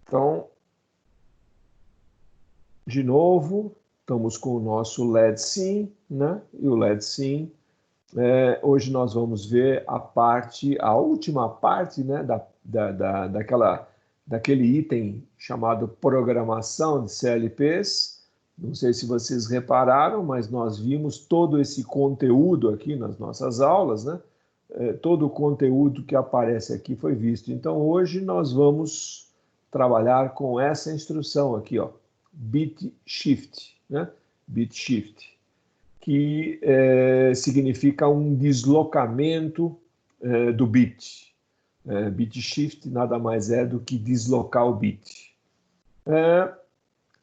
Então, de novo, estamos com o nosso LED Sim, né? E o LED Sim, hoje nós vamos ver a última parte, né, daquele item chamado programação de CLPs. Não sei se vocês repararam, mas nós vimos todo esse conteúdo aqui nas nossas aulas, né? Todo o conteúdo que aparece aqui foi visto. Então, hoje nós vamos trabalhar com essa instrução aqui, ó, bit shift, né? Bit shift, que significa um deslocamento do bit. Bit shift nada mais é do que deslocar o bit.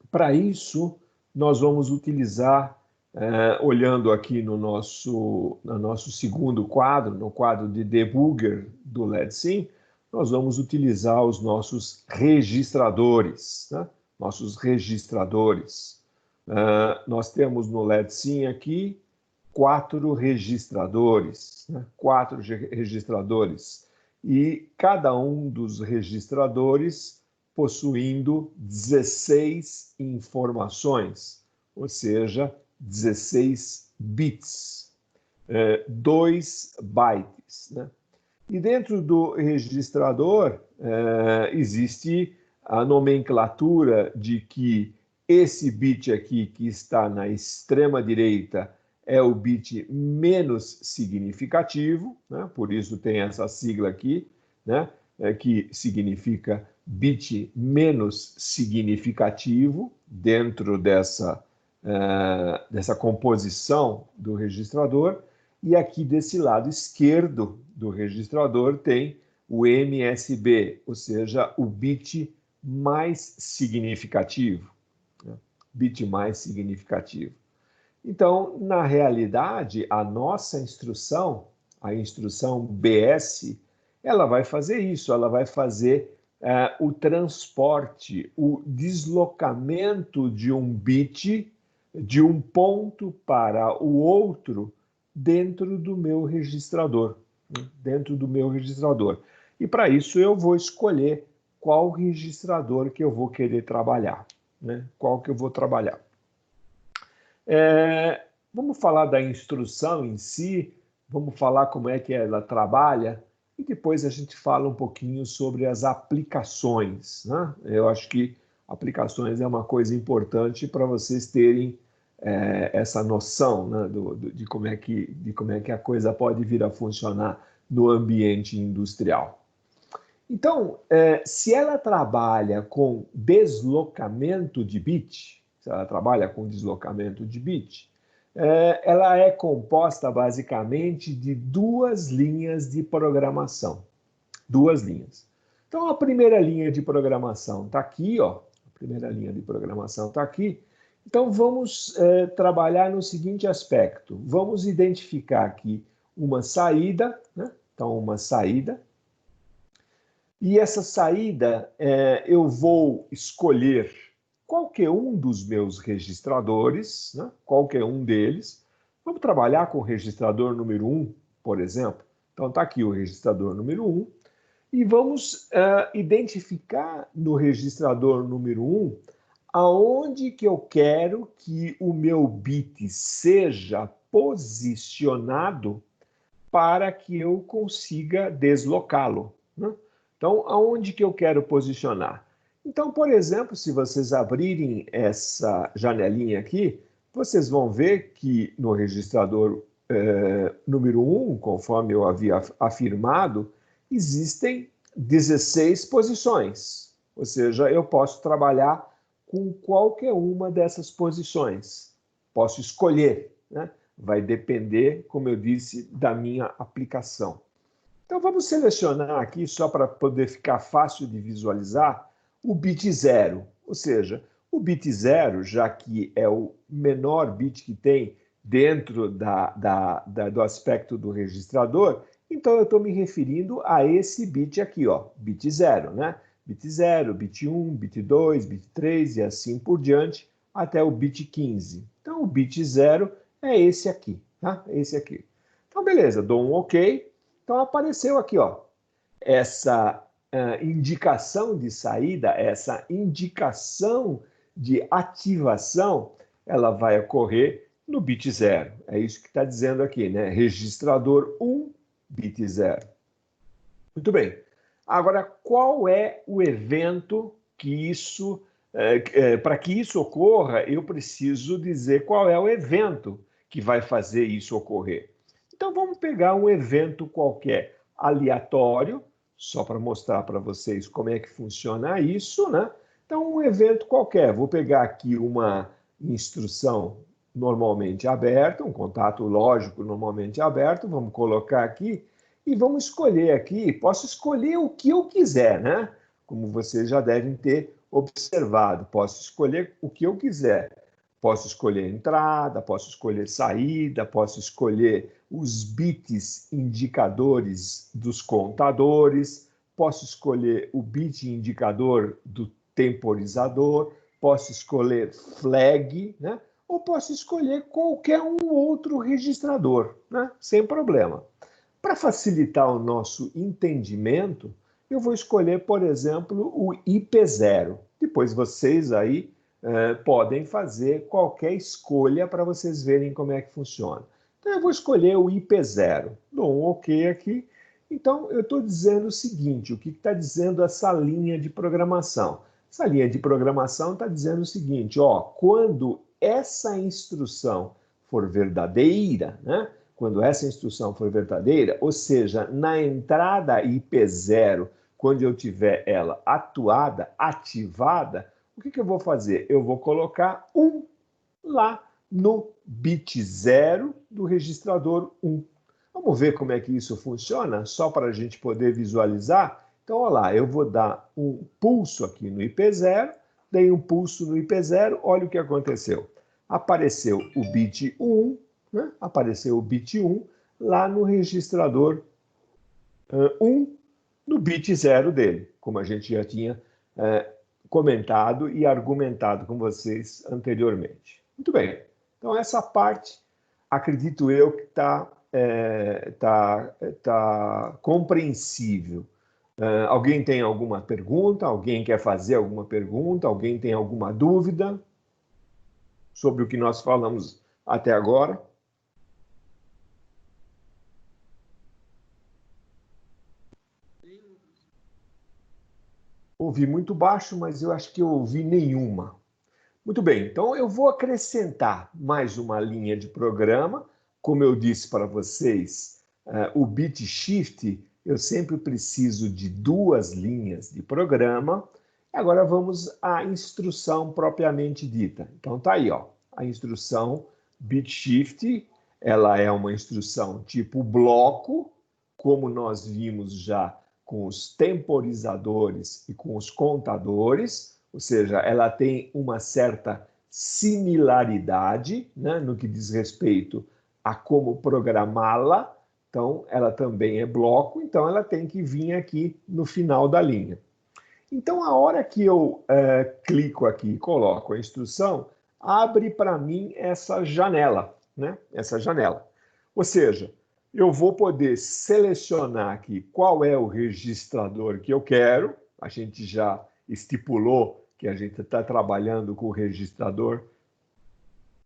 Para isso, nós vamos utilizar, olhando aqui no nosso segundo quadro, no quadro de debugger do LED-Sim, nós vamos utilizar os nossos registradores, né? Nossos registradores. Nós temos no LED-Sim aqui 4 registradores, né? 4 registradores, e cada um dos registradores possuindo 16 informações, ou seja, 16 bits, 2 bytes, né? E dentro do registrador existe a nomenclatura de que esse bit aqui que está na extrema direita é o bit menos significativo, né? Por isso tem essa sigla aqui, né? Que significa bit menos significativo dentro dessa composição do registrador. E aqui desse lado esquerdo do registrador tem o MSB, ou seja, o bit mais significativo, né? Bit mais significativo. Então, na realidade, a nossa instrução, a instrução BS, ela vai fazer isso, ela vai fazer o transporte, o deslocamento de um bit de um ponto para o outro dentro do meu registrador, E para isso eu vou escolher qual registrador que eu vou querer trabalhar, né? Qual que eu vou trabalhar. Vamos falar da instrução em si, vamos falar como é que ela trabalha, e depois a gente fala um pouquinho sobre as aplicações, né? Eu acho que aplicações é uma coisa importante para vocês terem essa noção, né, de como é que a coisa pode vir a funcionar no ambiente industrial. Então, se ela trabalha com deslocamento de bit, ela é composta basicamente de 2 linhas de programação. 2 linhas. Então, a primeira linha de programação está aqui, ó. A primeira linha de programação está aqui. Então, vamos trabalhar no seguinte aspecto. Vamos identificar aqui uma saída, né? Então, uma saída. E essa saída, eu vou escolher qualquer um dos meus registradores, né? Qualquer um deles. Vamos trabalhar com o registrador número 1, por exemplo. Então, está aqui o registrador número 1. E vamos identificar no registrador número 1 aonde que eu quero que o meu bit seja posicionado para que eu consiga deslocá-lo, né? Então, aonde que eu quero posicionar? Então, por exemplo, se vocês abrirem essa janelinha aqui, vocês vão ver que no registrador número 1, conforme eu havia afirmado, existem 16 posições. Ou seja, eu posso trabalhar com qualquer uma dessas posições. Posso escolher, né? Vai depender, como eu disse, da minha aplicação. Então, vamos selecionar aqui, só para poder ficar fácil de visualizar, o bit 0. Ou seja, o bit 0, já que é o menor bit que tem dentro do aspecto do registrador, então eu estou me referindo a esse bit aqui, ó, bit 0, né? Bit 0, bit 1, bit 2, bit 3 e assim por diante, até o bit 15. Então, o bit 0 é esse aqui, tá? Esse aqui. Então, beleza, dou um OK. Então, apareceu aqui, ó, essa indicação de saída, essa indicação de ativação, ela vai ocorrer no bit 0. É isso que está dizendo aqui, né? Registrador 1, bit 0. Muito bem. Agora, qual é o evento que isso... para que isso ocorra, eu preciso dizer qual é o evento que vai fazer isso ocorrer. Então, vamos pegar um evento qualquer aleatório, só para mostrar para vocês como é que funciona isso, né? Então, um evento qualquer. Vou pegar aqui uma instrução normalmente aberta, um contato lógico normalmente aberto, vamos colocar aqui e vamos escolher aqui. Posso escolher o que eu quiser, né? Como vocês já devem ter observado, posso escolher o que eu quiser. Posso escolher entrada, posso escolher saída, posso escolher os bits indicadores dos contadores, posso escolher o bit indicador do temporizador, posso escolher flag, né? Ou posso escolher qualquer um outro registrador, né? Sem problema. Para facilitar o nosso entendimento, eu vou escolher, por exemplo, o IP0. Depois vocês aí podem fazer qualquer escolha para vocês verem como é que funciona. Então, eu vou escolher o IP0. Dou um OK aqui. Então, eu estou dizendo o seguinte, o que está dizendo essa linha de programação? Essa linha de programação está dizendo o seguinte, ó, quando essa instrução for verdadeira, né? Quando essa instrução for verdadeira, ou seja, na entrada IP0, quando eu tiver ela atuada, ativada, o que eu vou fazer? Eu vou colocar 1 lá no bit 0 do registrador 1. Vamos ver como é que isso funciona, só para a gente poder visualizar? Então, olha lá, eu vou dar um pulso aqui no IP0, dei um pulso no IP0, olha o que aconteceu. Apareceu o bit 1, né? Apareceu o bit 1 lá no registrador 1, no bit 0 dele, como a gente já tinha comentado e argumentado com vocês anteriormente. Muito bem, então essa parte, acredito eu que está compreensível. Alguém tem alguma pergunta? Alguém quer fazer alguma pergunta? Alguém tem alguma dúvida sobre o que nós falamos até agora? Ouvi muito baixo, mas eu acho que eu ouvi nenhuma. Muito bem, então eu vou acrescentar mais uma linha de programa. Como eu disse para vocês, o bit shift, eu sempre preciso de 2 linhas de programa. Agora vamos à instrução propriamente dita. Então tá aí, ó, a instrução bit shift, ela é uma instrução tipo bloco, como nós vimos já com os temporizadores e com os contadores, ou seja, ela tem uma certa similaridade, né, no que diz respeito a como programá-la. Então, ela também é bloco, então ela tem que vir aqui no final da linha. Então, a hora que eu clico aqui e coloco a instrução, abre para mim essa janela, né? Essa janela. Ou seja, eu vou poder selecionar aqui qual é o registrador que eu quero. A gente já estipulou que a gente está trabalhando com o registrador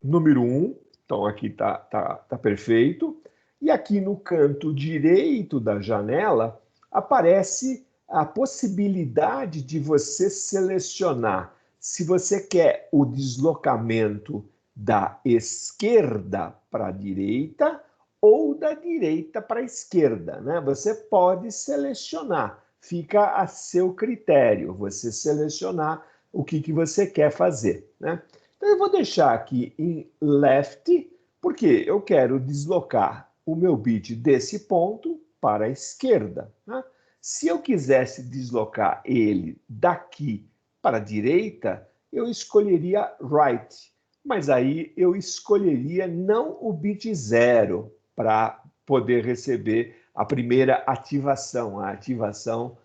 número 1. Então, aqui tá perfeito. E aqui no canto direito da janela aparece a possibilidade de você selecionar se você quer o deslocamento da esquerda para a direita ou da direita para a esquerda, né? Você pode selecionar, fica a seu critério, você selecionar o que você quer fazer, né? Então eu vou deixar aqui em left, porque eu quero deslocar o meu bit desse ponto para a esquerda, né? Se eu quisesse deslocar ele daqui para a direita, eu escolheria right, mas aí eu escolheria não o bit 0 para poder receber a primeira ativação, a ativação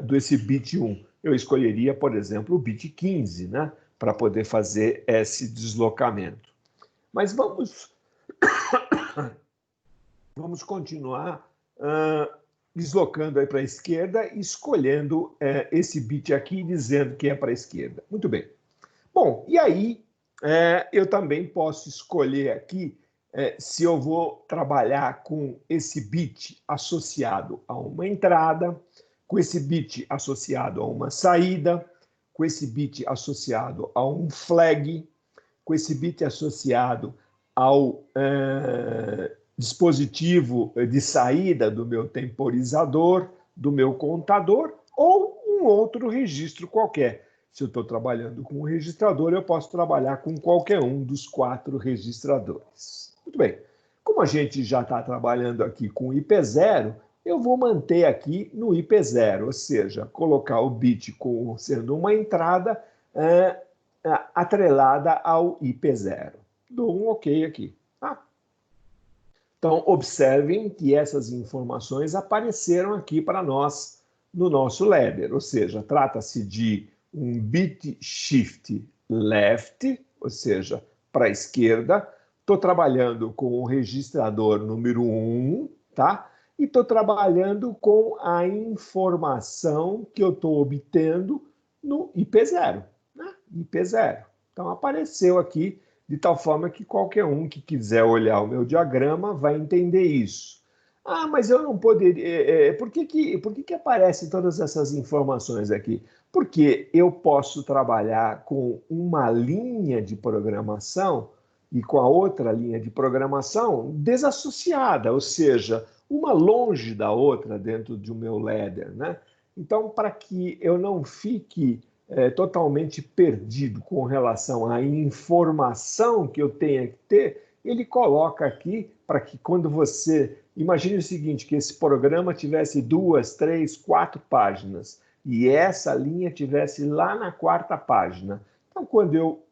desse bit 1. Eu escolheria, por exemplo, o bit 15, né, para poder fazer esse deslocamento. Mas vamos continuar deslocando aí para a esquerda e escolhendo esse bit aqui, dizendo que é para a esquerda. Muito bem. Bom, e aí eu também posso escolher aqui se eu vou trabalhar com esse bit associado a uma entrada, com esse bit associado a uma saída, com esse bit associado a um flag, com esse bit associado ao dispositivo de saída do meu temporizador, do meu contador, ou um outro registro qualquer. Se eu estou trabalhando com um registrador, eu posso trabalhar com qualquer um dos 4 registradores. Muito bem. Como a gente já está trabalhando aqui com IP0, eu vou manter aqui no IP0, ou seja, colocar o bit como sendo uma entrada atrelada ao IP0. Dou um OK aqui. Tá? Então, observem que essas informações apareceram aqui para nós no nosso ladder, ou seja, trata-se de um bit shift left, ou seja, para a esquerda. Estou trabalhando com o registrador número 1, tá? E estou trabalhando com a informação que eu estou obtendo no IP0, né? IP0. Então, apareceu aqui de tal forma que qualquer um que quiser olhar o meu diagrama vai entender isso. Ah, mas eu não poderia... Por que aparecem todas essas informações aqui? Porque eu posso trabalhar com uma linha de programação e com a outra linha de programação desassociada, ou seja, uma longe da outra dentro do meu ladder, né? Então, para que eu não fique totalmente perdido com relação à informação que eu tenha que ter, ele coloca aqui para que quando você... Imagine o seguinte, que esse programa tivesse 2, 3, 4 páginas e essa linha tivesse lá na 4ª página. Então, quando eu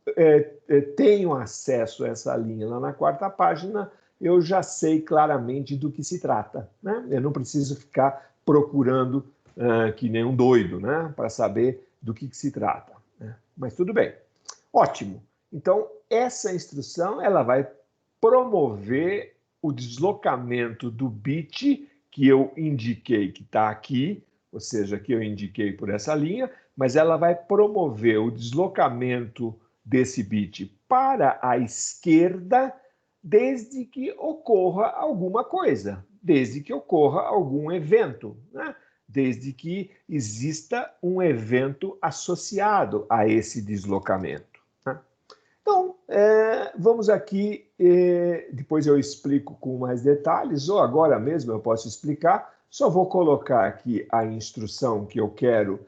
tenho acesso a essa linha lá na 4ª página, eu já sei claramente do que se trata, né? Eu não preciso ficar procurando que nem um doido, né? Para saber do que se trata, né? Mas tudo bem. Ótimo. Então, essa instrução ela vai promover o deslocamento do bit que eu indiquei que está aqui, ou seja, que eu indiquei por essa linha, mas ela vai promover o deslocamento desse bit para a esquerda desde que ocorra alguma coisa, desde que ocorra algum evento, né? Desde que exista um evento associado a esse deslocamento, né? Então, vamos aqui, depois eu explico com mais detalhes, ou agora mesmo eu posso explicar, só vou colocar aqui a instrução que eu quero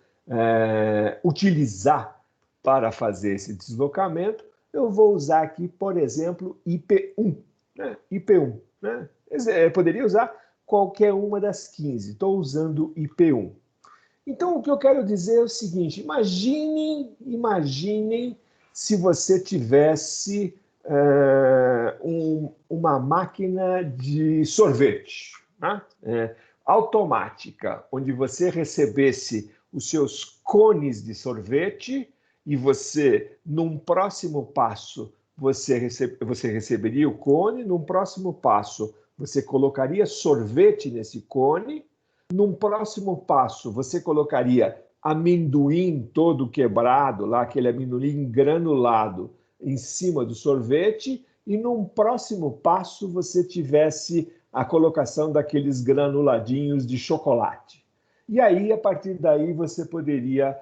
utilizar para fazer esse deslocamento. Eu vou usar aqui, por exemplo, IP1, né? IP1, né? Eu poderia usar qualquer uma das 15, estou usando IP1. Então, o que eu quero dizer é o seguinte, imaginem se você tivesse uma máquina de sorvete, né? Automática, onde você recebesse os seus cones de sorvete e você, num próximo passo, você receberia o cone, num próximo passo, você colocaria sorvete nesse cone, num próximo passo, você colocaria amendoim todo quebrado, lá, aquele amendoim granulado, em cima do sorvete, e num próximo passo você tivesse a colocação daqueles granuladinhos de chocolate. E aí, a partir daí, você poderia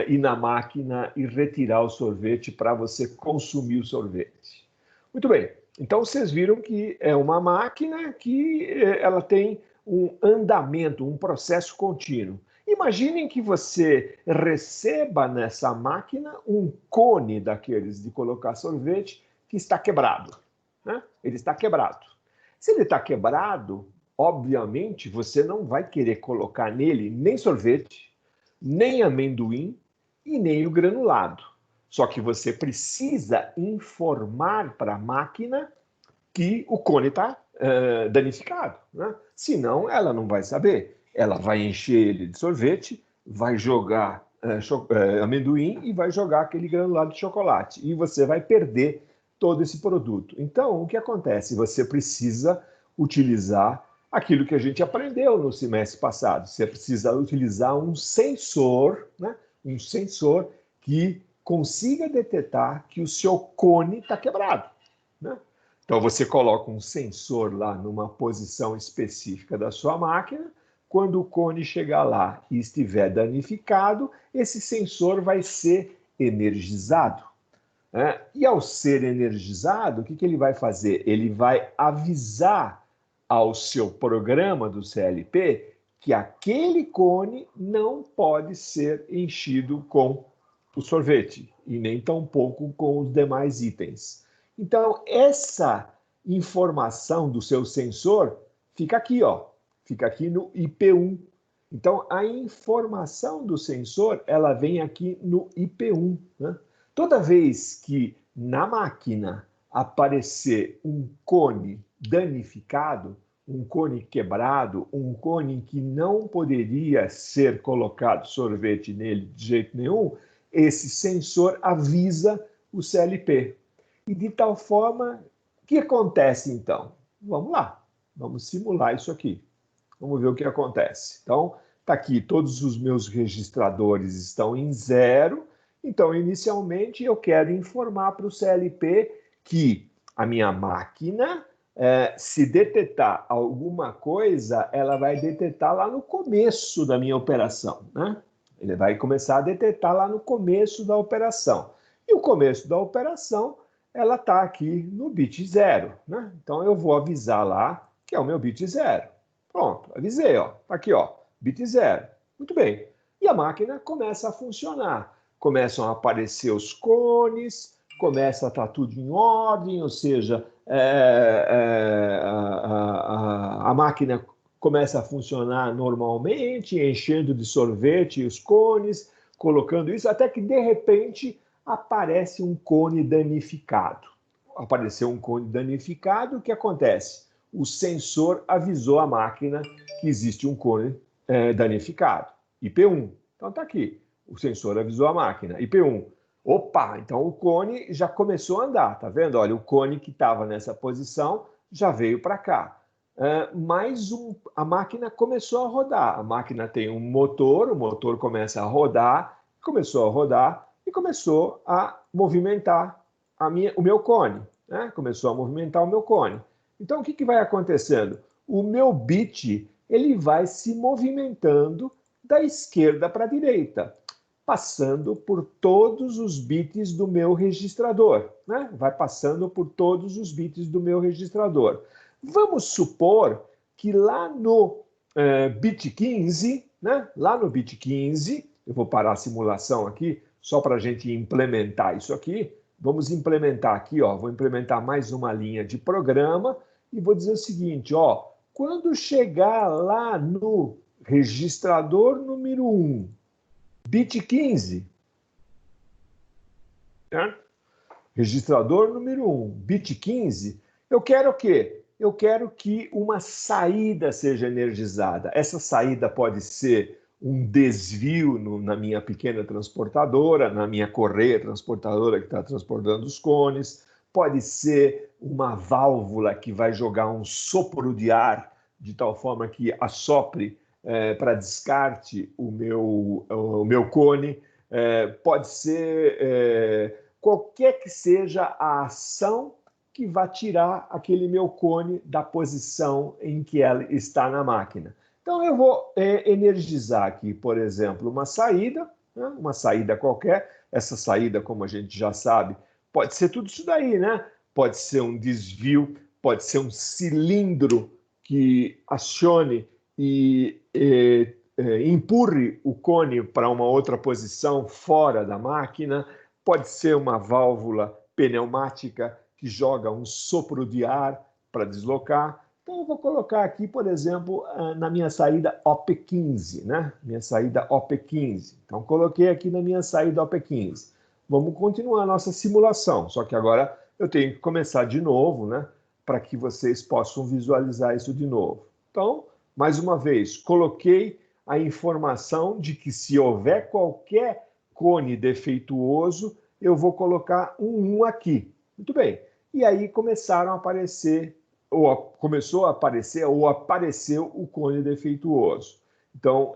ir na máquina e retirar o sorvete para você consumir o sorvete. Muito bem, então vocês viram que é uma máquina que ela tem um andamento, um processo contínuo. Imaginem que você receba nessa máquina um cone daqueles de colocar sorvete que está quebrado, né? Ele está quebrado. Se ele está quebrado, obviamente você não vai querer colocar nele nem sorvete, nem amendoim e nem o granulado. Só que você precisa informar para a máquina que o cone está danificado, né? Senão ela não vai saber. Ela vai encher ele de sorvete, vai jogar amendoim e vai jogar aquele granulado de chocolate. E você vai perder todo esse produto. Então, o que acontece? Você precisa utilizar Aquilo que a gente aprendeu no semestre passado. Você precisa utilizar um sensor, né? Um sensor que consiga detectar que o seu cone está quebrado, né? Então, você coloca um sensor lá numa posição específica da sua máquina. Quando o cone chegar lá e estiver danificado, esse sensor vai ser energizado, né? E ao ser energizado, o que ele vai fazer? Ele vai avisar ao seu programa do CLP que aquele cone não pode ser enchido com o sorvete e nem tampouco com os demais itens. Então, essa informação do seu sensor fica aqui, ó, fica aqui no IP1. Então, a informação do sensor, ela vem aqui no IP1, né? Toda vez que na máquina aparecer um cone danificado, um cone quebrado, um cone que não poderia ser colocado sorvete nele de jeito nenhum, esse sensor avisa o CLP. E de tal forma, o que acontece então? Vamos lá, vamos simular isso aqui. Vamos ver o que acontece. Então, está aqui, todos os meus registradores estão em 0. Então, inicialmente, eu quero informar para o CLP que a minha máquina, se detectar alguma coisa, ela vai detectar lá no começo da minha operação, né? Ele vai começar a detectar lá no começo da operação. E o começo da operação, ela está aqui no bit 0, né? Então, eu vou avisar lá que é o meu bit 0. Pronto, avisei, ó. Aqui, ó, bit 0. Muito bem. E a máquina começa a funcionar. Começam a aparecer os cones, começa a estar tudo em ordem, ou seja, a máquina começa a funcionar normalmente, enchendo de sorvete os cones, colocando isso, até que, de repente, aparece um cone danificado. Apareceu um cone danificado, o que acontece? O sensor avisou a máquina que existe um cone danificado, IP1. Então está aqui, o sensor avisou a máquina, IP1. Opa, então o cone já começou a andar, tá vendo? Olha, o cone que estava nessa posição já veio para cá. A máquina começou a rodar. A máquina tem um motor, o motor começa a rodar, começou a rodar e começou a movimentar o meu cone, né? Começou a movimentar o meu cone. Então, o que vai acontecendo? O meu bit ele vai se movimentando da esquerda para a direita, passando por todos os bits do meu registrador, né? Vai passando por todos os bits do meu registrador. Vamos supor que lá no bit 15, né? Lá no bit 15, eu vou parar a simulação aqui, só para a gente implementar isso aqui. Vamos implementar aqui, ó, vou implementar mais uma linha de programa e vou dizer o seguinte, ó, quando chegar lá no registrador número 1, bit 15, né? Registrador número 1, bit 15, eu quero o quê? Eu quero que uma saída seja energizada. Essa saída pode ser um desvio na minha pequena transportadora, na minha correia transportadora que está transportando os cones, pode ser uma válvula que vai jogar um sopro de ar de tal forma que assopre para descarte o meu cone, pode ser qualquer que seja a ação que vai tirar aquele meu cone da posição em que ela está na máquina. Então, eu vou energizar aqui, por exemplo, uma saída, né? Uma saída qualquer. Essa saída, como a gente já sabe, pode ser tudo isso daí, né? Pode ser um desvio, pode ser um cilindro que acione e empurre o cone para uma outra posição fora da máquina, pode ser uma válvula pneumática que joga um sopro de ar para deslocar. Então, eu vou colocar aqui, por exemplo, na minha saída OP15, né? Minha saída OP15. Então, coloquei aqui na minha saída OP15. Vamos continuar a nossa simulação, só que agora eu tenho que começar de novo, né? Para que vocês possam visualizar isso de novo. Então, mais uma vez, coloquei a informação de que se houver qualquer cone defeituoso, eu vou colocar um 1 aqui. Muito bem. E aí começaram a aparecer ou começou a aparecer, ou apareceu o cone defeituoso. Então,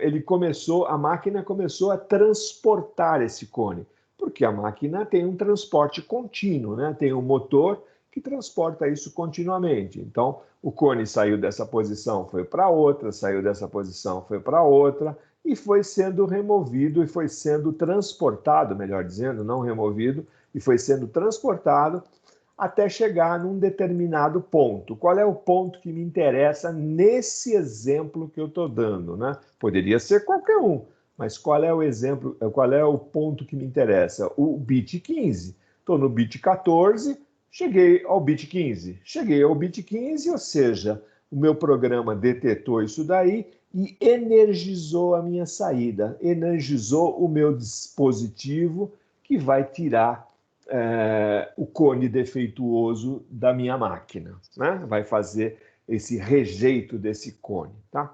a máquina começou a transportar esse cone, porque a máquina tem um transporte contínuo, né? Tem um motor que transporta isso continuamente. Então, o cone saiu dessa posição, foi para outra, saiu dessa posição, foi para outra, e foi sendo removido e foi sendo transportado, melhor dizendo, não removido, e foi sendo transportado até chegar num determinado ponto. Qual é o ponto que me interessa nesse exemplo que eu estou dando, né? Poderia ser qualquer um, mas qual é o exemplo, qual é o ponto que me interessa? O bit 15. Estou no bit 14, cheguei ao bit 15. Cheguei ao bit 15, ou seja, o meu programa detetou isso daí e energizou a minha saída, energizou o meu dispositivo que vai tirar o cone defeituoso da minha máquina, né? Vai fazer esse rejeito desse cone, tá?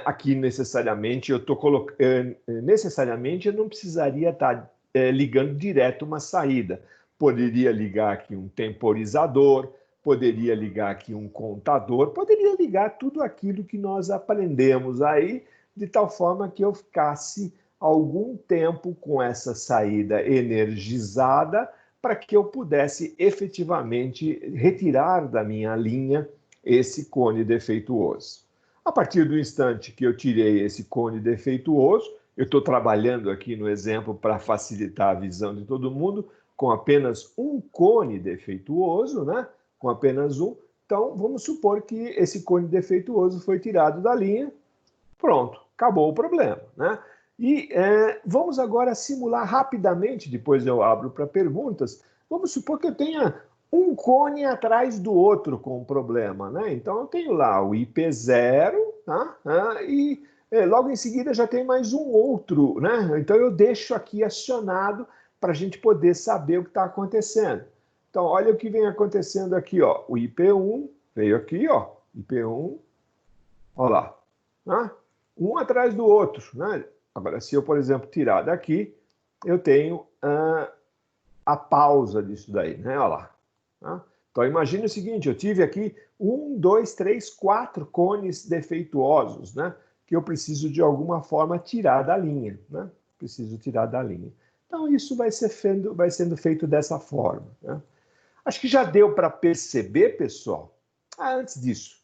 Aqui necessariamente eu estou colocando, necessariamente eu não precisaria estar ligando direto uma saída. Poderia ligar aqui um temporizador, poderia ligar aqui um contador, poderia ligar tudo aquilo que nós aprendemos aí, de tal forma que eu ficasse algum tempo com essa saída energizada para que eu pudesse efetivamente retirar da minha linha esse cone defeituoso. A partir do instante que eu tirei esse cone defeituoso, eu estou trabalhando aqui no exemplo para facilitar a visão de todo mundo, com apenas um cone defeituoso, né? Com apenas um. Então, vamos supor que esse cone defeituoso foi tirado da linha. Pronto, acabou o problema, né? E vamos agora simular rapidamente, depois eu abro para perguntas. Vamos supor que eu tenha um cone atrás do outro com o problema, né? Então eu tenho lá o IP0, tá? E logo em seguida já tem mais um outro, né? Então eu deixo aqui acionado para a gente poder saber o que está acontecendo. Então olha o que vem acontecendo aqui, ó. O IP1 veio aqui, ó. IP1, olha lá, né? Um atrás do outro, né? Agora, se eu, por exemplo, tirar daqui, eu tenho a pausa disso daí, né? Olha lá. Tá? Então, imagine o seguinte, eu tive aqui 1, 2, 3, 4 cones defeituosos, né? Que eu preciso, de alguma forma, tirar da linha, né? Preciso tirar da linha. Então, isso vai sendo feito dessa forma, né? Acho que já deu para perceber, pessoal. Antes disso,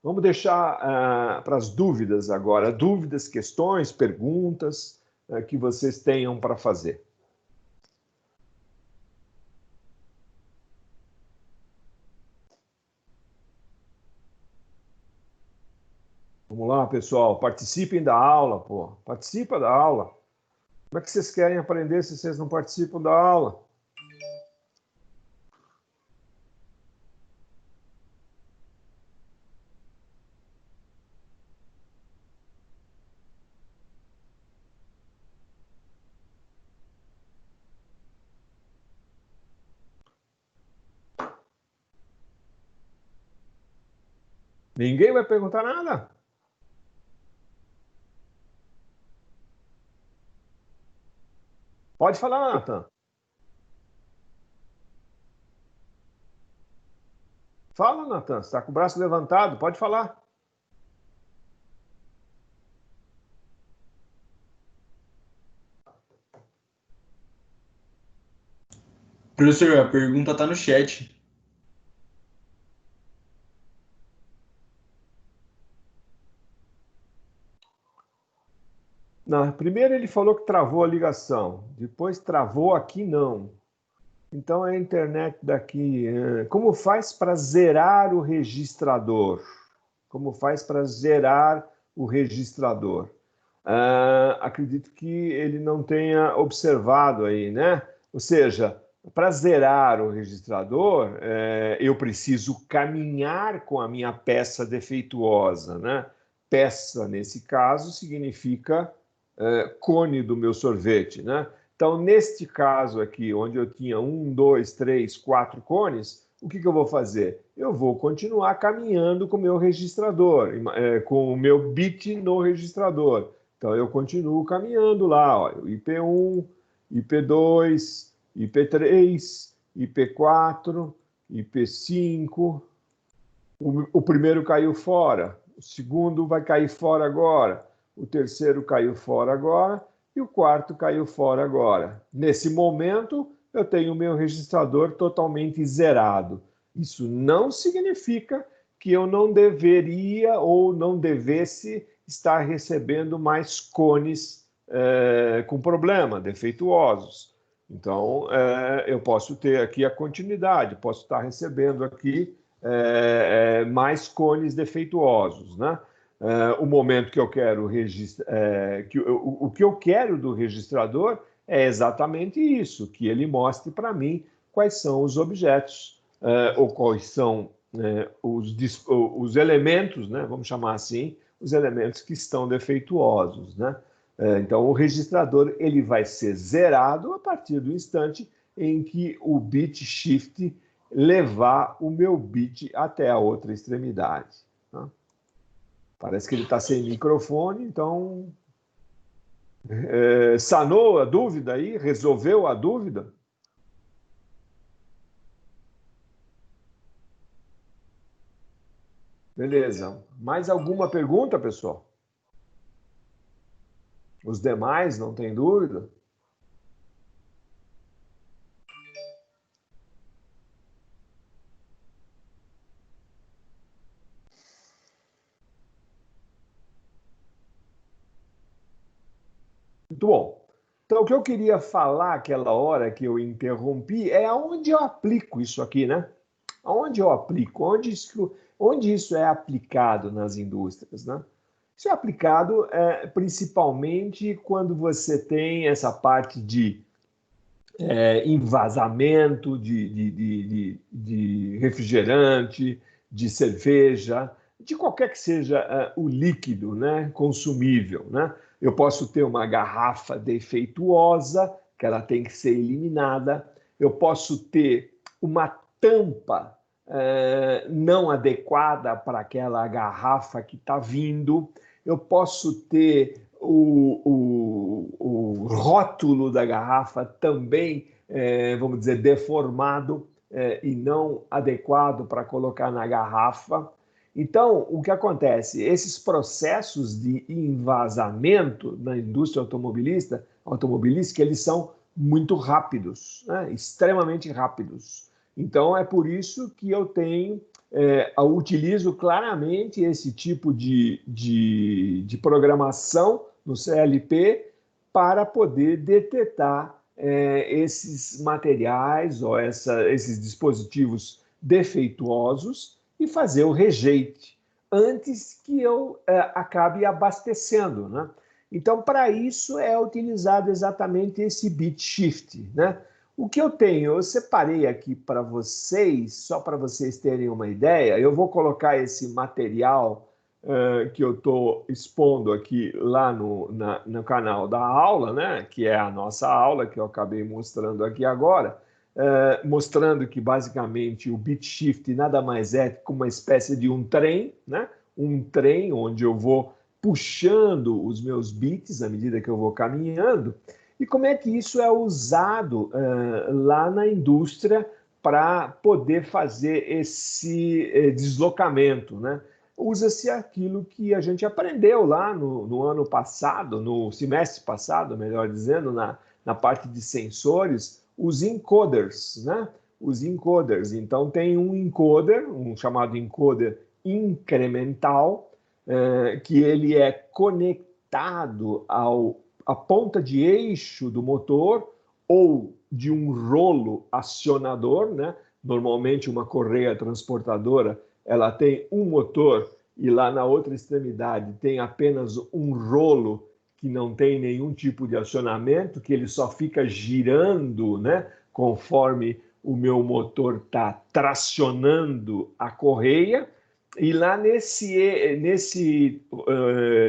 vamos deixar para as dúvidas agora. Dúvidas, questões, perguntas que vocês tenham para fazer. Vamos lá, pessoal. Participem da aula, pô. Participa da aula. Como é que vocês querem aprender se vocês não participam da aula? Ninguém vai perguntar nada? Pode falar, Nathan. Fala, Nathan. Você está com o braço levantado. Pode falar. Professor, a pergunta tá no chat. Primeiro ele falou que travou a ligação. Depois travou aqui, não. Então é a internet daqui. Como faz para zerar o registrador? Como faz para zerar o registrador? Acredito que ele não tenha observado aí, né? Ou seja, para zerar o registrador, eu preciso caminhar com a minha peça defeituosa, né? Peça, nesse caso, significa cone do meu sorvete, né? Então, neste caso aqui, onde eu tinha 1, 2, 3, 4 cones, o que eu vou fazer? Eu vou continuar caminhando com o meu registrador, com o meu bit no registrador. Então, eu continuo caminhando lá, ó, IP1, IP2, IP3, IP4, IP5, O primeiro caiu fora, o segundo vai cair fora agora, o terceiro caiu fora agora e o quarto caiu fora agora. Nesse momento, eu tenho o meu registrador totalmente zerado. Isso não significa que eu não deveria ou não devesse estar recebendo mais cones com problema, defeituosos. Então, eu posso ter aqui a continuidade, posso estar recebendo aqui mais cones defeituosos, né? O momento que eu quero registrar, o que eu quero do registrador é exatamente isso, que ele mostre para mim quais são os objetos ou quais são os elementos, né? Vamos chamar assim, os elementos que estão defeituosos, né? Então, o registrador ele vai ser zerado a partir do instante em que o bit shift levar o meu bit até a outra extremidade. Tá? Parece que ele está sem microfone, então sanou a dúvida aí? Resolveu a dúvida? Beleza. Mais alguma pergunta, pessoal? Os demais, não tem dúvida? Muito bom. Então, o que eu queria falar aquela hora que eu interrompi é aonde eu aplico isso aqui, né? Aonde eu aplico? Onde isso é aplicado nas indústrias, né? Isso é aplicado principalmente quando você tem essa parte de envasamento de refrigerante, de cerveja, de qualquer que seja o líquido, né, consumível, né? Eu posso ter uma garrafa defeituosa, que ela tem que ser eliminada. Eu posso ter uma tampa não adequada para aquela garrafa que está vindo. Eu posso ter o rótulo da garrafa também, vamos dizer, deformado e não adequado para colocar na garrafa. Então, o que acontece? Esses processos de envasamento na indústria automobilística, eles são muito rápidos, né? Extremamente rápidos. Então, é por isso que eu utilizo claramente esse tipo de programação no CLP para poder detectar esses materiais ou esses dispositivos defeituosos e fazer o rejeite antes que eu acabe abastecendo, né? Então, para isso é utilizado exatamente esse bit shift, né? O que eu tenho, eu separei aqui para vocês, só para vocês terem uma ideia. Eu vou colocar esse material que eu estou expondo aqui lá no canal da aula, né? Que é a nossa aula, que eu acabei mostrando aqui agora, mostrando que basicamente o bit shift nada mais é que uma espécie de um trem, né? Um trem onde eu vou puxando os meus bits à medida que eu vou caminhando. E como é que isso é usado lá na indústria para poder fazer esse deslocamento, né? Usa-se aquilo que a gente aprendeu lá no ano passado, no semestre passado, melhor dizendo, na parte de sensores, os encoders, né? Os encoders. Então, tem um encoder, um chamado encoder incremental, que ele é conectado à ponta de eixo do motor ou de um rolo acionador, né? Normalmente uma correia transportadora, ela tem um motor e lá na outra extremidade tem apenas um rolo que não tem nenhum tipo de acionamento, que ele só fica girando, né? Conforme o meu motor está tracionando a correia. E lá nesse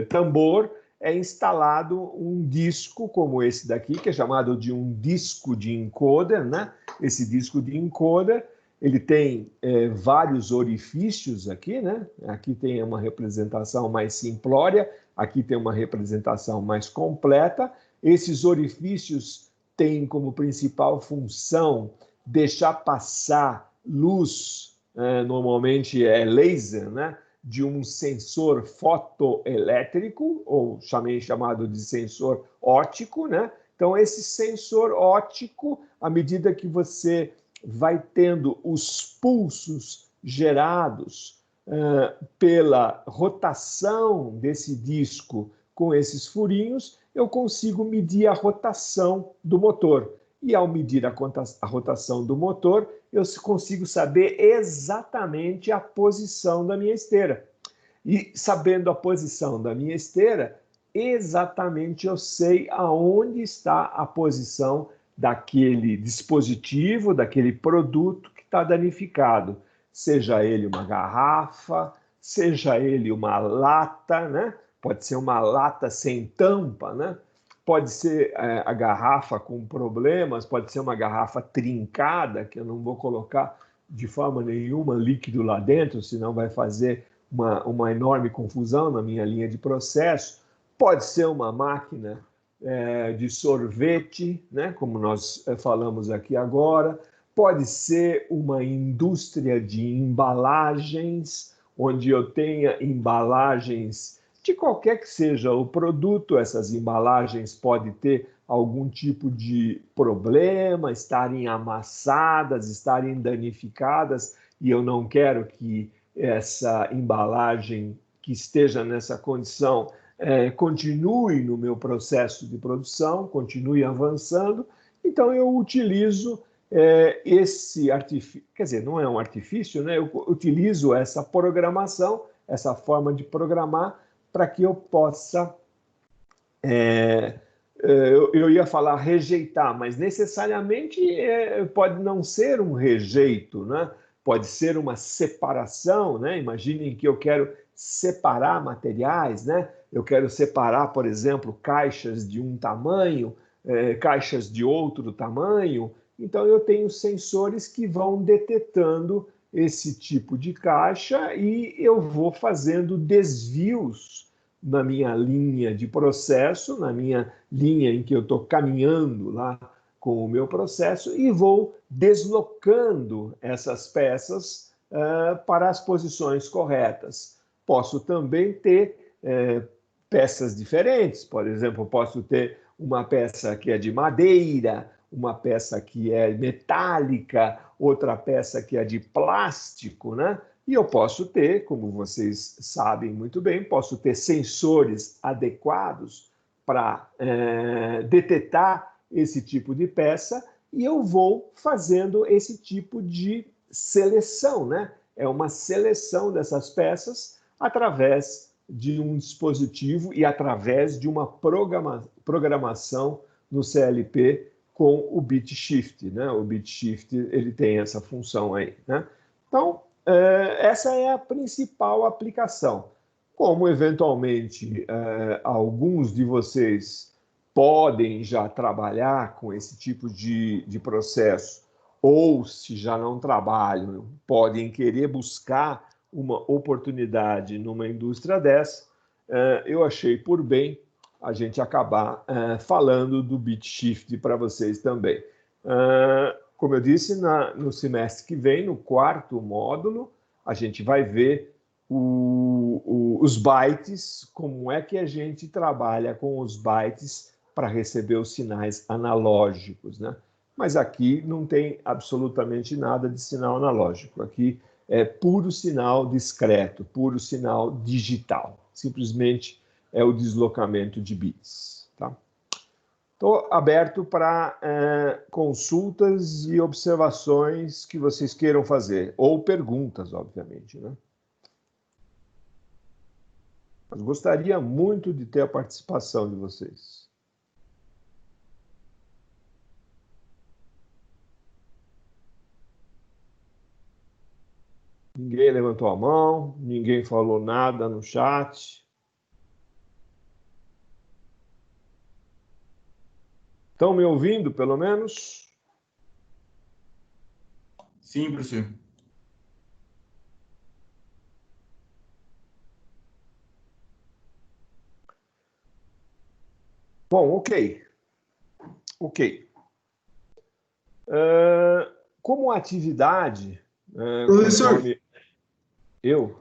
tambor é instalado um disco como esse daqui, que é chamado de um disco de encoder, né? Esse disco de encoder, ele tem vários orifícios aqui, né? Aqui tem uma representação mais simplória, aqui tem uma representação mais completa. Esses orifícios têm como principal função deixar passar luz normalmente é laser, né? De um sensor fotoelétrico, ou chamado de sensor óptico, né? Então, esse sensor óptico, à medida que você vai tendo os pulsos gerados pela rotação desse disco com esses furinhos, eu consigo medir a rotação do motor. E ao medir a rotação do motor, eu consigo saber exatamente a posição da minha esteira. E sabendo a posição da minha esteira, exatamente eu sei aonde está a posição daquele dispositivo, daquele produto que está danificado. Seja ele uma garrafa, seja ele uma lata, né? Pode ser uma lata sem tampa, né? Pode ser a garrafa com problemas, pode ser uma garrafa trincada, que eu não vou colocar de forma nenhuma líquido lá dentro, senão vai fazer uma enorme confusão na minha linha de processo. Pode ser uma máquina de sorvete, né, como nós falamos aqui agora. Pode ser uma indústria de embalagens, onde eu tenha embalagens de qualquer que seja o produto. Essas embalagens podem ter algum tipo de problema, estarem amassadas, estarem danificadas, e eu não quero que essa embalagem que esteja nessa condição continue no meu processo de produção, continue avançando. Então, eu utilizo esse artifício, quer dizer, não é um artifício, né? Eu utilizo essa programação, essa forma de programar, para que eu possa, eu ia falar rejeitar, mas necessariamente pode não ser um rejeito, né? Pode ser uma separação, né? Imaginem que eu quero separar materiais, né? Eu quero separar, por exemplo, caixas de um tamanho, caixas de outro tamanho. Então, eu tenho sensores que vão detectando esse tipo de caixa e eu vou fazendo desvios na minha linha de processo, na minha linha em que eu estou caminhando lá com o meu processo, e vou deslocando essas peças para as posições corretas. Posso também ter peças diferentes, por exemplo, posso ter uma peça que é de madeira, uma peça que é metálica, outra peça que é de plástico, né? E eu posso ter, como vocês sabem muito bem, posso ter sensores adequados para detectar esse tipo de peça, e eu vou fazendo esse tipo de seleção, né? É uma seleção dessas peças através de um dispositivo e através de uma programação no CLP com o bit shift, né? O bit shift, ele tem essa função aí, né? Então, essa é a principal aplicação. Como, eventualmente, alguns de vocês podem já trabalhar com esse tipo de processo, ou, se já não trabalham, podem querer buscar uma oportunidade numa indústria dessa, eu achei por bem a gente acabar falando do bit shift para vocês também. Como eu disse, no semestre que vem, no quarto módulo, a gente vai ver os bytes, como é que a gente trabalha com os bytes para receber os sinais analógicos, né? Mas aqui não tem absolutamente nada de sinal analógico. Aqui é puro sinal discreto, puro sinal digital. Simplesmente é o deslocamento de bits. Tá? Estou aberto para consultas e observações que vocês queiram fazer, ou perguntas, obviamente, né? Mas gostaria muito de ter a participação de vocês. Ninguém levantou a mão, ninguém falou nada no chat. Estão me ouvindo, pelo menos? Sim, professor. Bom, ok. Ok. Como atividade, Professor, conforme eu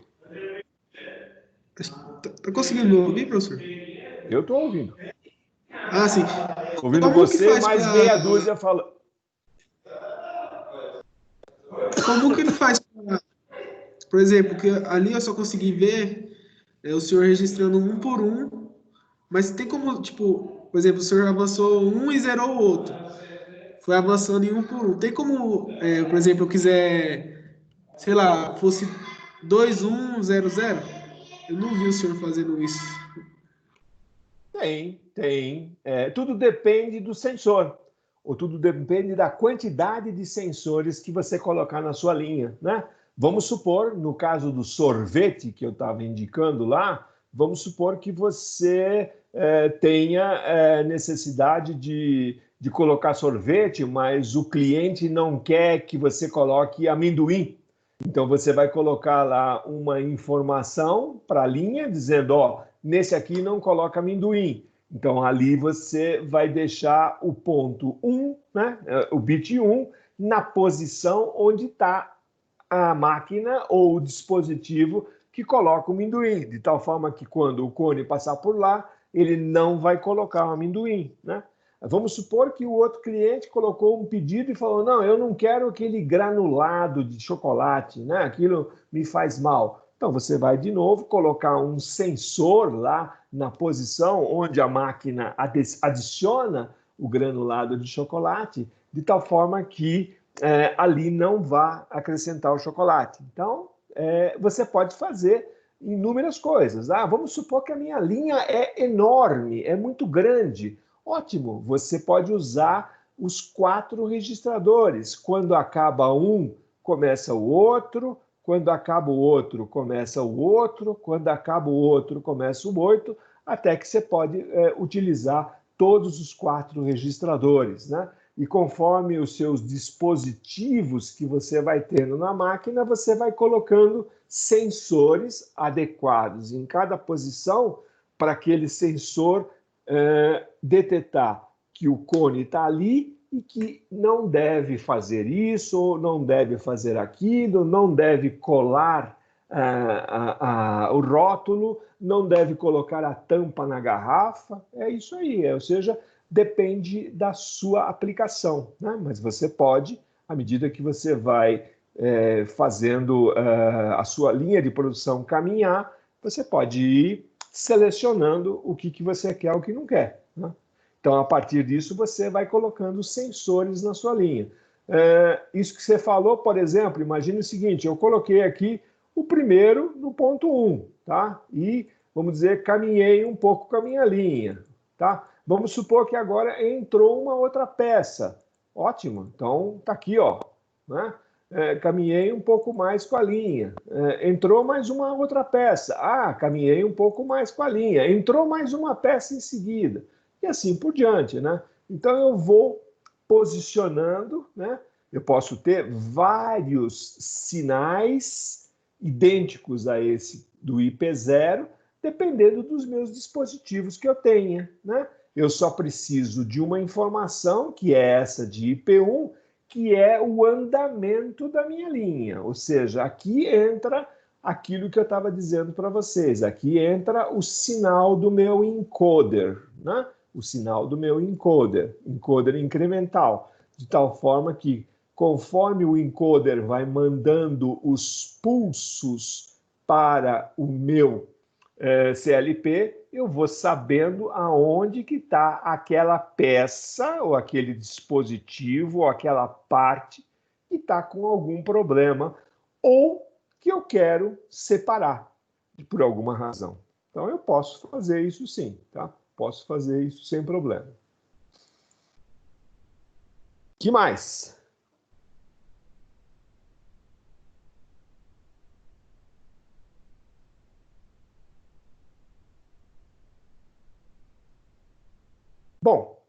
tá conseguindo me ouvir, professor? eu estou ouvindo. Ah, sim. Ouvindo Como que você, faz mais para... meia dúzia falando. Como que faz pra... Por exemplo, que ali eu só consegui ver o senhor registrando um por um, mas tem como, tipo, por exemplo, o senhor avançou um e zerou o outro. Foi avançando em um por um. Tem como, por exemplo, eu quiser, sei lá, fosse 2100? Eu não vi o senhor fazendo isso. Tem. Tudo depende do sensor, ou tudo depende da quantidade de sensores que você colocar na sua linha, né? Vamos supor, no caso do sorvete que eu estava indicando lá, vamos supor que você tenha necessidade de colocar sorvete, mas o cliente não quer que você coloque amendoim. Então, você vai colocar lá uma informação para a linha dizendo, ó, nesse aqui não coloca amendoim. Então, ali você vai deixar o ponto 1, né, o bit 1, na posição onde está a máquina ou o dispositivo que coloca o amendoim, de tal forma que quando o cone passar por lá, ele não vai colocar o amendoim, né? Vamos supor que o outro cliente colocou um pedido e falou, não, eu não quero aquele granulado de chocolate, né? Aquilo me faz mal. Então, você vai de novo colocar um sensor lá na posição onde a máquina adiciona o granulado de chocolate, de tal forma que ali não vá acrescentar o chocolate. Então, você pode fazer inúmeras coisas. Vamos supor que a minha linha é enorme, é muito grande. Ótimo, você pode usar os 4 registradores. Quando acaba um, começa o outro. Quando acaba o outro, começa o outro. Quando acaba o outro, começa o outro. Até que você pode utilizar todos os 4 registradores, né? E conforme os seus dispositivos que você vai tendo na máquina, você vai colocando sensores adequados em cada posição para aquele sensor detectar que o cone está ali e que não deve fazer isso, ou não deve fazer aquilo, não deve colar o rótulo, não deve colocar a tampa na garrafa. É isso aí, ou seja, depende da sua aplicação, né? Mas você pode, à medida que você vai fazendo a sua linha de produção caminhar, você pode ir selecionando o que você quer, o que não quer, né? Então, a partir disso, você vai colocando sensores na sua linha. Isso que você falou, por exemplo, imagine o seguinte, eu coloquei aqui o primeiro no ponto 1, tá? E, vamos dizer, caminhei um pouco com a minha linha, tá? Vamos supor que agora entrou uma outra peça. Ótimo, então tá aqui, ó, né? Caminhei um pouco mais com a linha. Entrou mais uma outra peça. Caminhei um pouco mais com a linha. Entrou mais uma peça em seguida. E assim por diante, né? Então eu vou posicionando, né? Eu posso ter vários sinais idênticos a esse do IP0, dependendo dos meus dispositivos que eu tenha, né? Eu só preciso de uma informação, que é essa de IP1, que é o andamento da minha linha. Ou seja, aqui entra aquilo que eu estava dizendo para vocês. Aqui entra o sinal do meu encoder, né? O sinal do meu encoder incremental, de tal forma que, conforme o encoder vai mandando os pulsos para o meu CLP, eu vou sabendo aonde que está aquela peça, ou aquele dispositivo, ou aquela parte que está com algum problema, ou que eu quero separar, por alguma razão. Então, eu posso fazer isso sim, tá? Posso fazer isso sem problema. Que mais? Bom,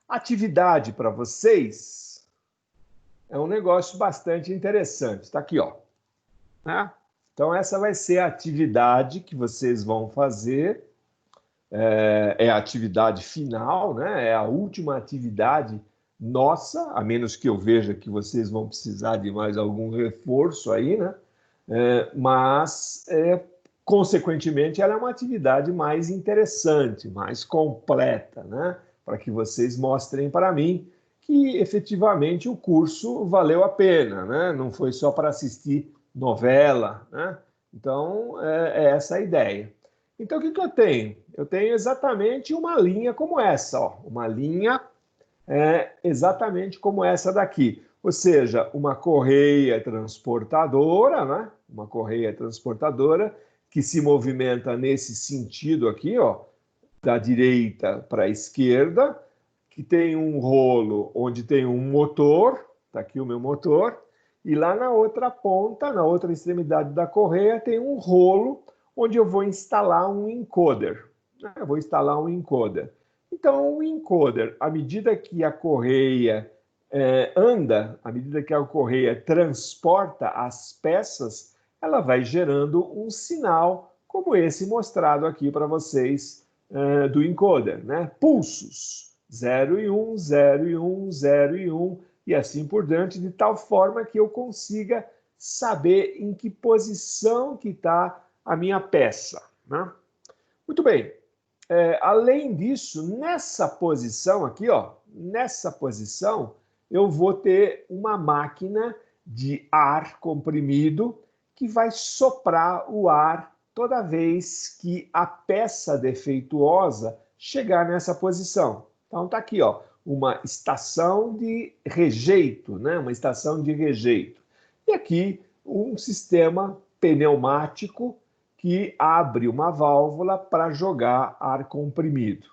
atividade para vocês é um negócio bastante interessante. Está aqui, ó. Né? Então, essa vai ser a atividade que vocês vão fazer. É a atividade final, né? É a última atividade nossa, a menos que eu veja que vocês vão precisar de mais algum reforço aí, né? Mas, consequentemente, ela é uma atividade mais interessante, mais completa, né? Para que vocês mostrem para mim que efetivamente o curso valeu a pena, né? Não foi só para assistir novela, né? Então, é essa a ideia. Então, o que eu tenho? Eu tenho exatamente uma linha como essa, ó, uma linha exatamente como essa daqui. Ou seja, uma correia transportadora, né? Uma correia transportadora que se movimenta nesse sentido aqui, ó, da direita para a esquerda, que tem um rolo onde tem um motor, está aqui o meu motor, e lá na outra ponta, na outra extremidade da correia, tem um rolo onde eu vou instalar um encoder. Eu vou instalar um encoder. Então, o encoder, à medida que a correia anda, à medida que a correia transporta as peças, ela vai gerando um sinal como esse mostrado aqui para vocês do encoder, né? Pulsos, 0 e 1, 0 e 1, 0 e 1, e assim por diante, de tal forma que eu consiga saber em que posição que está a minha peça, né? Muito bem. Além disso, nessa posição aqui, ó, nessa posição, eu vou ter uma máquina de ar comprimido que vai soprar o ar toda vez que a peça defeituosa chegar nessa posição. Então tá aqui, ó, uma estação de rejeito, né? Uma estação de rejeito. E aqui um sistema pneumático que abre uma válvula para jogar ar comprimido.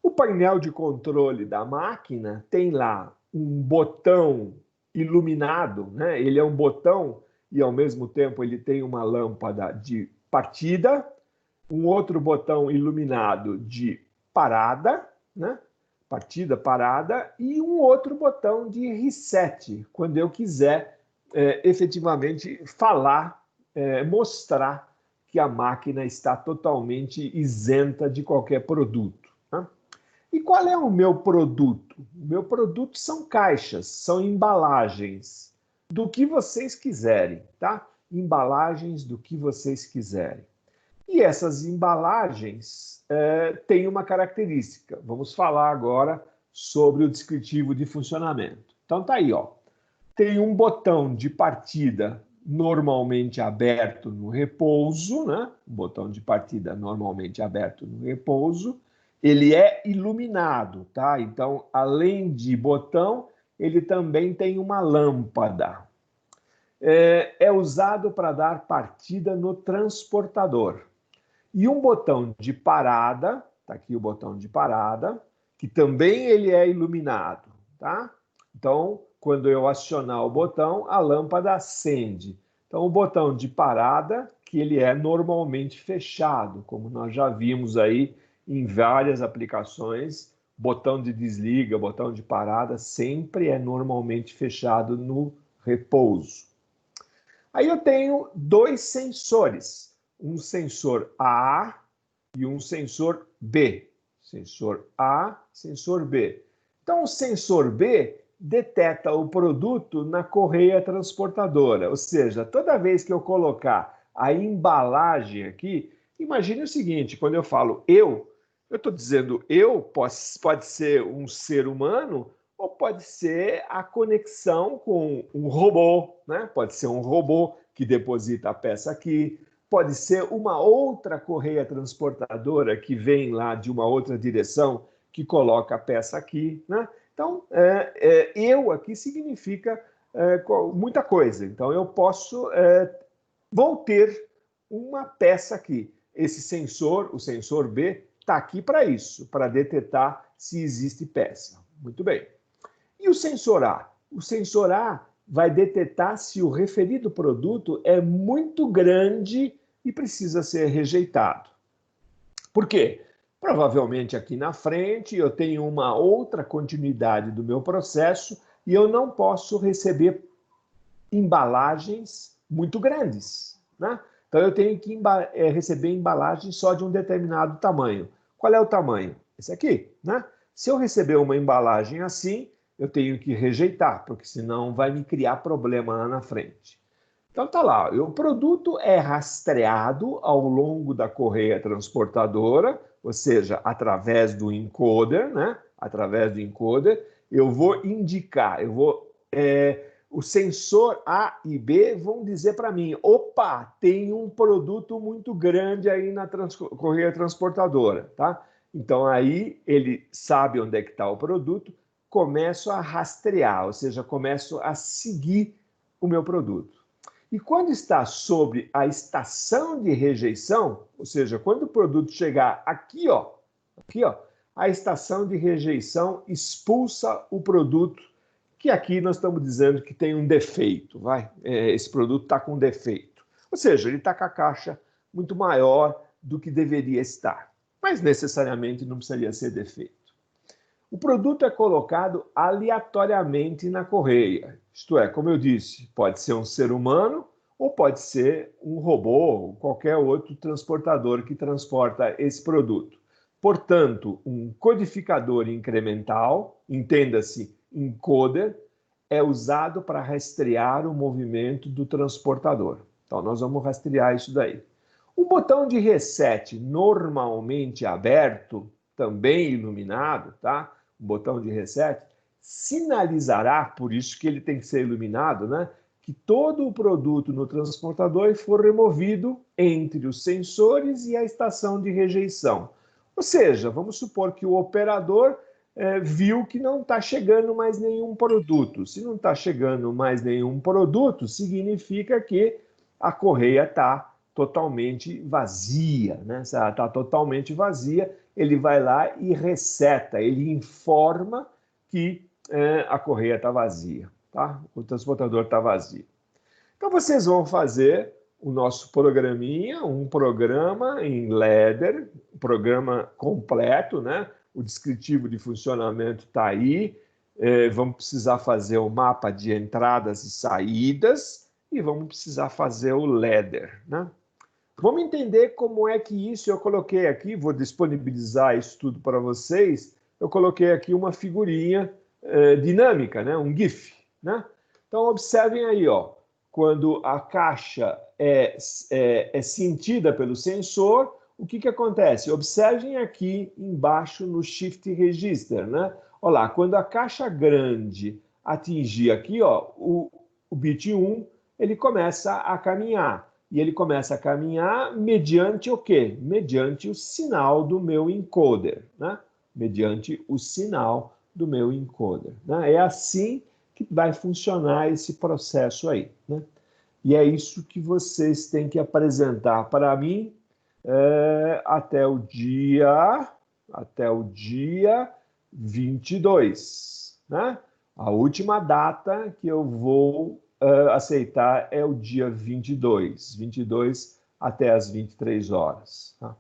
O painel de controle da máquina tem lá um botão iluminado, né? Ele é um botão e ao mesmo tempo ele tem uma lâmpada de partida, um outro botão iluminado de parada, né? Partida, parada, e um outro botão de reset, quando eu quiser efetivamente falar, mostrar que a máquina está totalmente isenta de qualquer produto. Né? E qual é o meu produto? O meu produto são caixas, são embalagens do que vocês quiserem, tá? Embalagens do que vocês quiserem. E essas embalagens têm uma característica. Vamos falar agora sobre o descritivo de funcionamento. Então tá aí, ó. Tem um botão de partida normalmente aberto no repouso, né? Um botão de partida normalmente aberto no repouso. Ele é iluminado, tá? Então, além de botão, ele também tem uma lâmpada. É usado para dar partida no transportador. E um botão de parada, tá aqui o botão de parada, que também ele é iluminado, tá? Então, quando eu acionar o botão, a lâmpada acende. Então, o botão de parada, que ele é normalmente fechado, como nós já vimos aí em várias aplicações, botão de desliga, botão de parada, sempre é normalmente fechado no repouso. Aí eu tenho dois sensores, um sensor A e um sensor B. Sensor A, sensor B. Então, o sensor B detecta o produto na correia transportadora, ou seja, toda vez que eu colocar a embalagem aqui, imagine o seguinte, quando eu falo eu estou dizendo pode ser um ser humano ou pode ser a conexão com um robô, né? Pode ser um robô que deposita a peça aqui, pode ser uma outra correia transportadora que vem lá de uma outra direção que coloca a peça aqui, né? Então, eu aqui significa muita coisa. Então, eu vou ter uma peça aqui. Esse sensor, o sensor B, está aqui para isso, para detectar se existe peça. Muito bem. E o sensor A? O sensor A vai detectar se o referido produto é muito grande e precisa ser rejeitado. Por quê? Provavelmente aqui na frente eu tenho uma outra continuidade do meu processo e eu não posso receber embalagens muito grandes, né? Então eu tenho que receber embalagens só de um determinado tamanho. Qual é o tamanho? Esse aqui, né? Se eu receber uma embalagem assim, eu tenho que rejeitar, porque senão vai me criar problema lá na frente. Então tá lá, o produto é rastreado ao longo da correia transportadora, ou seja, através do encoder, né? Através do encoder, eu vou indicar, o sensor A e B vão dizer para mim, opa, tem um produto muito grande aí na correia transportadora, tá? Então aí ele sabe onde é que está o produto, começo a rastrear, ou seja, começo a seguir o meu produto. E quando está sobre a estação de rejeição, ou seja, quando o produto chegar aqui, ó, a estação de rejeição expulsa o produto, que aqui nós estamos dizendo que tem um defeito, esse produto está com defeito. Ou seja, ele está com a caixa muito maior do que deveria estar, mas necessariamente não precisaria ser defeito. O produto é colocado aleatoriamente na correia. Isto é, como eu disse, pode ser um ser humano ou pode ser um robô ou qualquer outro transportador que transporta esse produto. Portanto, um codificador incremental, entenda-se, encoder, é usado para rastrear o movimento do transportador. Então, nós vamos rastrear isso daí. O botão de reset normalmente aberto, também iluminado, tá? O botão de reset sinalizará, por isso que ele tem que ser iluminado, né? Que todo o produto no transportador for removido entre os sensores e a estação de rejeição. Ou seja, vamos supor que o operador viu que não está chegando mais nenhum produto. Se não está chegando mais nenhum produto, significa que a correia está totalmente vazia, né? Se ela está totalmente vazia, ele vai lá e reseta, ele informa que a correia está vazia, tá? O transportador está vazio. Então vocês vão fazer o nosso programinha, um programa em Ladder, um programa completo, né? O descritivo de funcionamento está aí. Vamos precisar fazer o mapa de entradas e saídas e vamos precisar fazer o Ladder, né? Vamos entender como é que isso eu coloquei aqui, vou disponibilizar isso tudo para vocês. Eu coloquei aqui uma figurinha dinâmica, né? Um GIF, né? Então observem aí, ó, quando a caixa é sentida pelo sensor, o que acontece? Observem aqui embaixo no Shift Register, né? Olha lá, quando a caixa grande atingir aqui, ó, o bit 1, ele começa a caminhar. E ele começa a caminhar mediante o quê? Mediante o sinal do meu encoder, né? Mediante o sinal do meu encoder, né? É assim que vai funcionar esse processo aí, né? E é isso que vocês têm que apresentar para mim até o dia 22, né? A última data que eu vou aceitar é o dia 22 até as 23 horas. Tá?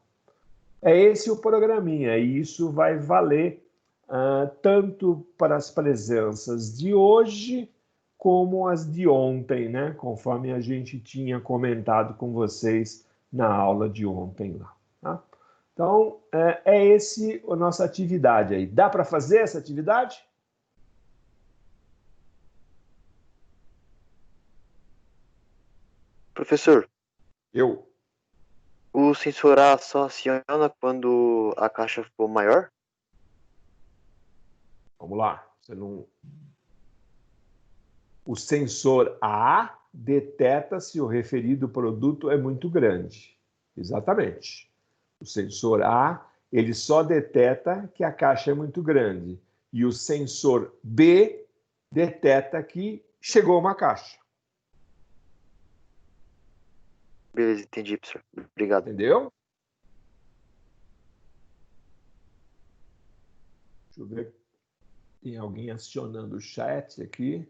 É esse o programinha, e isso vai valer tanto para as presenças de hoje como as de ontem, né? Conforme a gente tinha comentado com vocês na aula de ontem lá. Tá? Então, é esse a nossa atividade aí. Dá para fazer essa atividade? Professor, Eu. o sensor A só aciona quando a caixa for maior? Vamos lá. O sensor A deteta se o referido produto é muito grande. Exatamente. O sensor A, ele só deteta que a caixa é muito grande. E o sensor B deteta que chegou uma caixa. Beleza, entendi, professor. Obrigado. Entendeu? Deixa eu ver. Tem alguém acionando o chat aqui.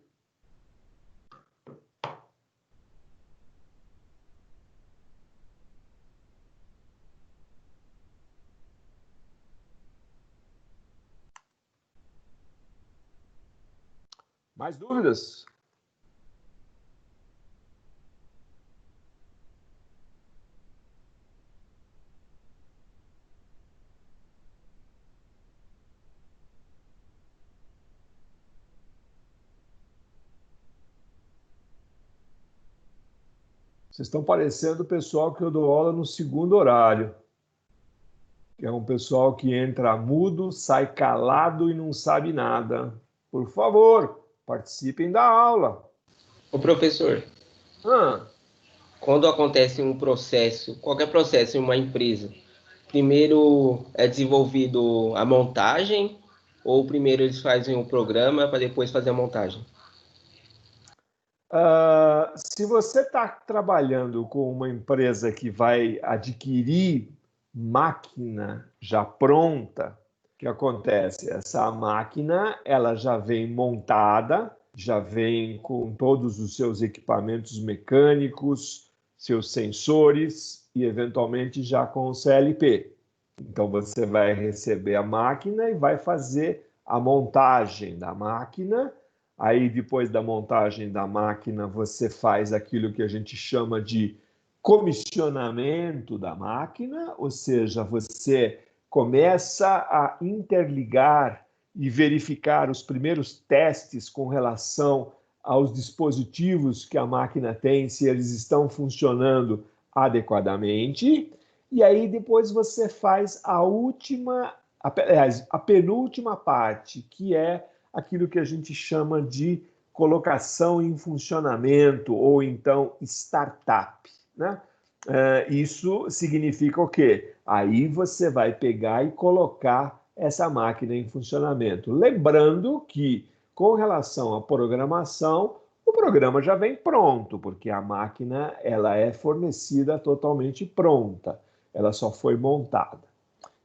Mais dúvidas? Vocês estão parecendo o pessoal que eu dou aula no segundo horário, que é um pessoal que entra mudo, sai calado e não sabe nada. Por favor, participem da aula. Ô, professor, Ah, quando acontece um processo, qualquer processo em uma empresa, primeiro é desenvolvido a montagem ou primeiro eles fazem o programa para depois fazer a montagem? se você está trabalhando com uma empresa que vai adquirir máquina já pronta, o que acontece? Essa máquina ela já vem montada, já vem com todos os seus equipamentos mecânicos, seus sensores e, eventualmente, já com o CLP. Então, você vai receber a máquina e vai fazer a montagem da máquina. Aí, depois da montagem da máquina, você faz aquilo que a gente chama de comissionamento da máquina, ou seja, você começa a interligar e verificar os primeiros testes com relação aos dispositivos que a máquina tem, se eles estão funcionando adequadamente. E aí depois você faz a penúltima parte, que é aquilo que a gente chama de colocação em funcionamento, ou então startup, né? Isso significa o quê? Aí você vai pegar e colocar essa máquina em funcionamento. Lembrando que, com relação à programação, o programa já vem pronto, porque a máquina ela é fornecida totalmente pronta, ela só foi montada.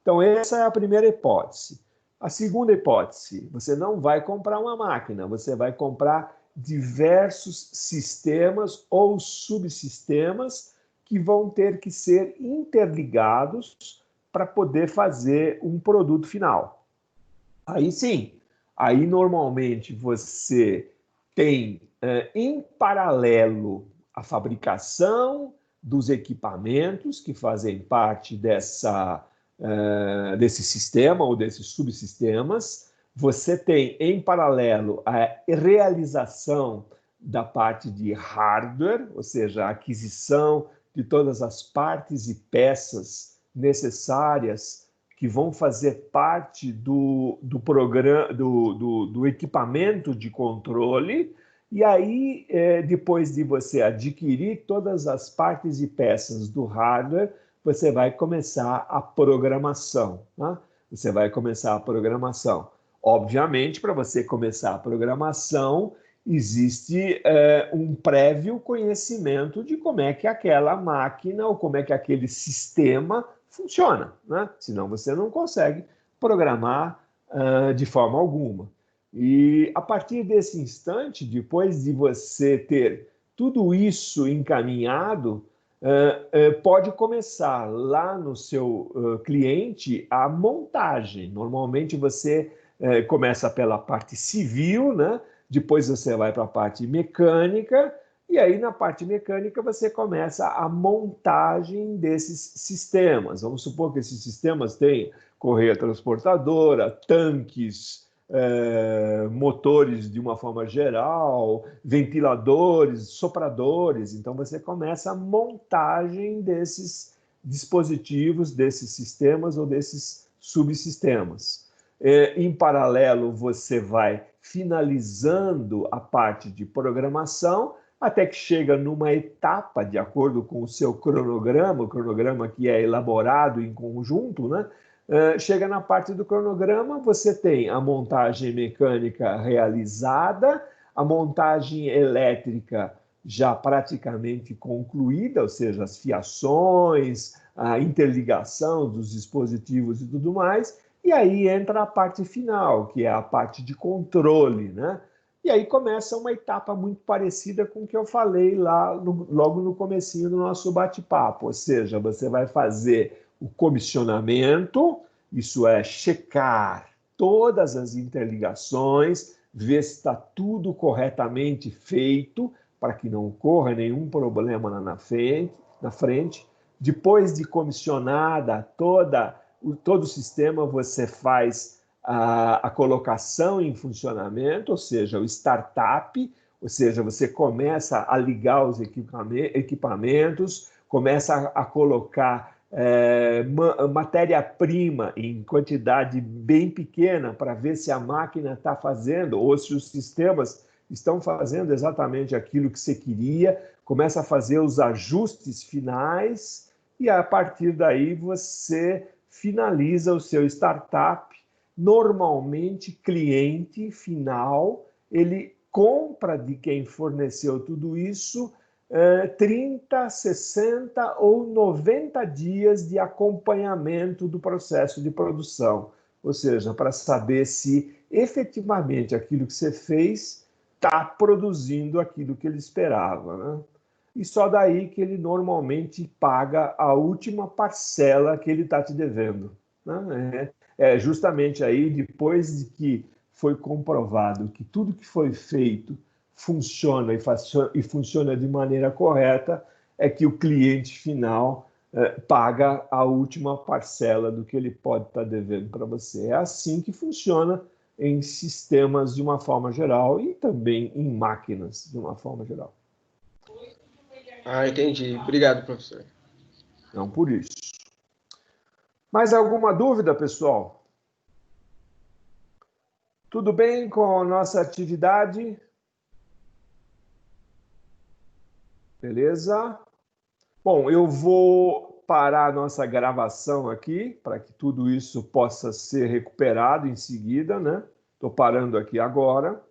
Então, essa é a primeira hipótese. A segunda hipótese, você não vai comprar uma máquina, você vai comprar diversos sistemas ou subsistemas que vão ter que ser interligados para poder fazer um produto final. Aí sim, aí normalmente você tem em paralelo a fabricação dos equipamentos que fazem parte desse sistema ou desses subsistemas. Você tem em paralelo a realização da parte de hardware, ou seja, a aquisição de todas as partes e peças necessárias que vão fazer parte do programa, do equipamento de controle. E aí, depois de você adquirir todas as partes e peças do hardware, você vai começar a programação, né? Você vai começar a programação. Obviamente, para você começar a programação, existe um prévio conhecimento de como é que aquela máquina ou como é que aquele sistema funciona, né? Senão você não consegue programar de forma alguma. E a partir desse instante, depois de você ter tudo isso encaminhado, pode começar lá no seu cliente a montagem. Normalmente você começa pela parte civil, né? Depois você vai para a parte mecânica, e aí na parte mecânica você começa a montagem desses sistemas. Vamos supor que esses sistemas têm correia transportadora, tanques, motores de uma forma geral, ventiladores, sopradores. Então você começa a montagem desses dispositivos, desses sistemas ou desses subsistemas. Em paralelo, você vai finalizando a parte de programação até que chega numa etapa, de acordo com o seu cronograma, o cronograma que é elaborado em conjunto, né? Chega na parte do cronograma, você tem a montagem mecânica realizada, a montagem elétrica já praticamente concluída, ou seja, as fiações, a interligação dos dispositivos e tudo mais, e aí entra a parte final, que é a parte de controle, né? E aí começa uma etapa muito parecida com o que eu falei lá logo no comecinho do nosso bate-papo, ou seja, você vai fazer o comissionamento, isso é checar todas as interligações, ver se está tudo corretamente feito, para que não ocorra nenhum problema lá na frente. Depois de comissionada todo o sistema, você faz a colocação em funcionamento, ou seja, o startup, Ou seja, você começa a ligar os equipamentos, começa a colocar matéria-prima em quantidade bem pequena para ver se a máquina está fazendo ou se os sistemas estão fazendo exatamente aquilo que você queria, começa a fazer os ajustes finais e, a partir daí, você finaliza o seu startup. Normalmente, cliente final, ele compra de quem forneceu tudo isso 30, 60 ou 90 dias de acompanhamento do processo de produção. Ou seja, para saber se efetivamente aquilo que você fez está produzindo aquilo que ele esperava, né? E só daí que ele normalmente paga a última parcela que ele está te devendo, né? É justamente aí, depois de que foi comprovado que tudo que foi feito funciona e funciona de maneira correta, é que o cliente final paga a última parcela do que ele pode estar devendo para você. É assim que funciona em sistemas de uma forma geral e também em máquinas de uma forma geral. Ah, entendi. Obrigado, professor. Não por isso. Mais alguma dúvida, pessoal? Tudo bem com a nossa atividade? Beleza? Bom, eu vou parar a nossa gravação aqui para que tudo isso possa ser recuperado em seguida, né? Estou parando aqui agora.